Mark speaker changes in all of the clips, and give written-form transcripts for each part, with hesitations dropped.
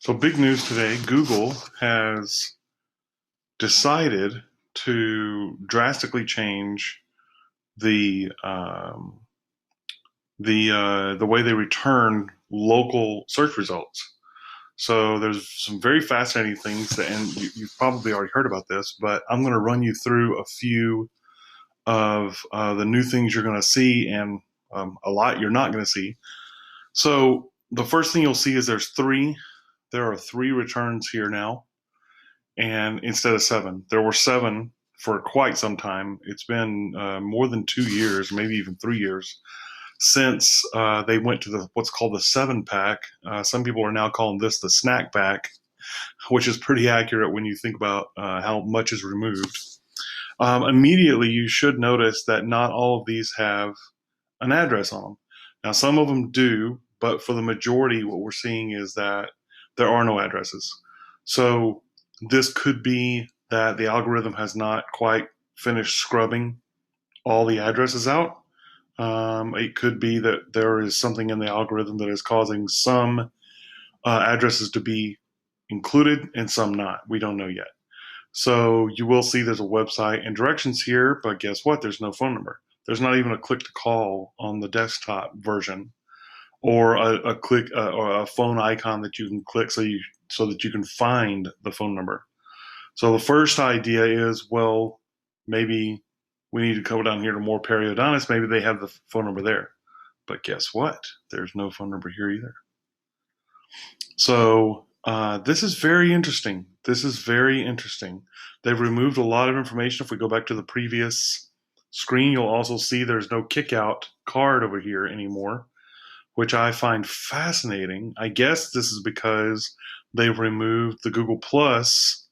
Speaker 1: So, big news today. Google has decided to drastically change the the way they return local search results. So, there's some very fascinating things, and you've probably already heard about this, but I'm going to run you through a few of the new things you're going to see, and a lot you're not going to see. So, the first thing you'll see is there are three returns here now, and instead of seven. There were seven for quite some time. It's been more than 2 years, maybe even 3 years, since they went to what's called the 7 pack. Some people are now calling this the snack pack, which is pretty accurate when you think about how much is removed. Immediately, you should notice that not all of these have an address on them. Now, some of them do, but for the majority, what we're seeing is that there are no addresses. So this could be that the algorithm has not quite finished scrubbing all the addresses out. It could be that there is something in the algorithm that is causing some addresses to be included and some not. We don't know yet. So you will see there's a website and directions here, but guess what? There's no phone number. There's not even a click to call on the desktop version, or a click or a phone icon that you can click so that you can find the phone number. So the first idea is, well, maybe we need to go down here to more periodontists. Maybe they have the phone number there. But guess what? There's no phone number here either. So this is very interesting. This is very interesting. They've removed a lot of information. If we go back to the previous screen, you'll also see there's no kickout card over here anymore, which I find fascinating. I guess this is because they've removed the Google Plus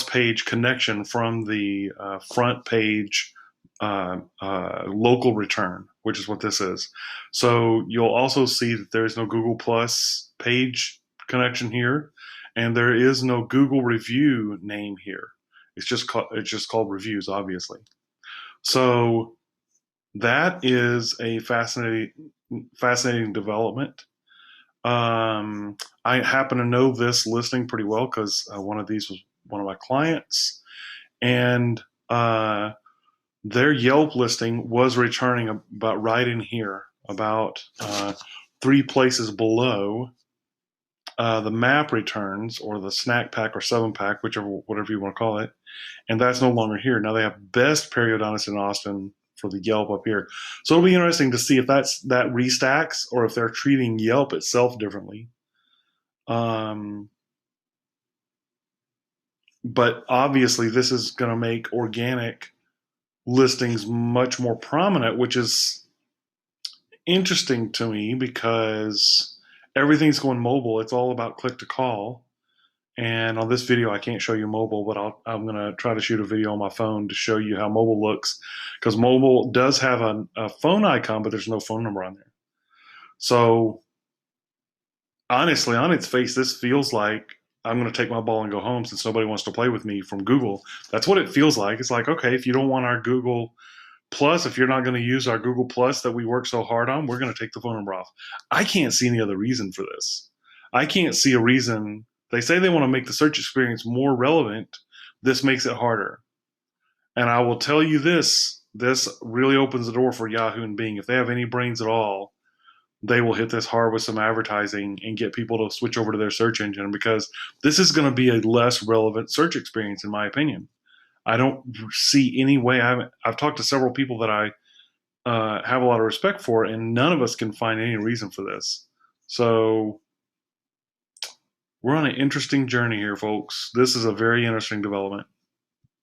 Speaker 1: page connection from the front page local return, which is what this is. So you'll also see that there is no Google Plus page connection here, and there is no Google review name here. It's just called reviews, obviously. So that is a fascinating development. I happen to know this listing pretty well because one of these was one of my clients, and their Yelp listing was returning about right in here, about 3 places below the map returns, or the snack pack or 7 pack, whatever you want to call it, and that's no longer here. Now they have best periodontist in Austin for the Yelp up here. So it'll be interesting to see if that restacks, or if they're treating Yelp itself differently. But obviously this is going to make organic listings much more prominent, which is interesting to me because everything's going mobile. It's all about click to call. And on this video, I can't show you mobile, but I'm going to try to shoot a video on my phone to show you how mobile looks, because mobile does have a phone icon, but there's no phone number on there. So honestly, on its face, this feels like I'm going to take my ball and go home since nobody wants to play with me from Google. That's what it feels like. It's like, okay, if you don't want our Google Plus, if you're not going to use our Google Plus that we work so hard on, we're going to take the phone number off. I can't see any other reason for this. I can't see a reason. They say they want to make the search experience more relevant. This makes it harder. And I will tell you this really opens the door for Yahoo and Bing. If they have any brains at all, they will hit this hard with some advertising and get people to switch over to their search engine, because this is going to be a less relevant search experience, in my opinion. I don't see any way. I've talked to several people that I have a lot of respect for, and none of us can find any reason for this. So we're on an interesting journey here, folks. This is a very interesting development.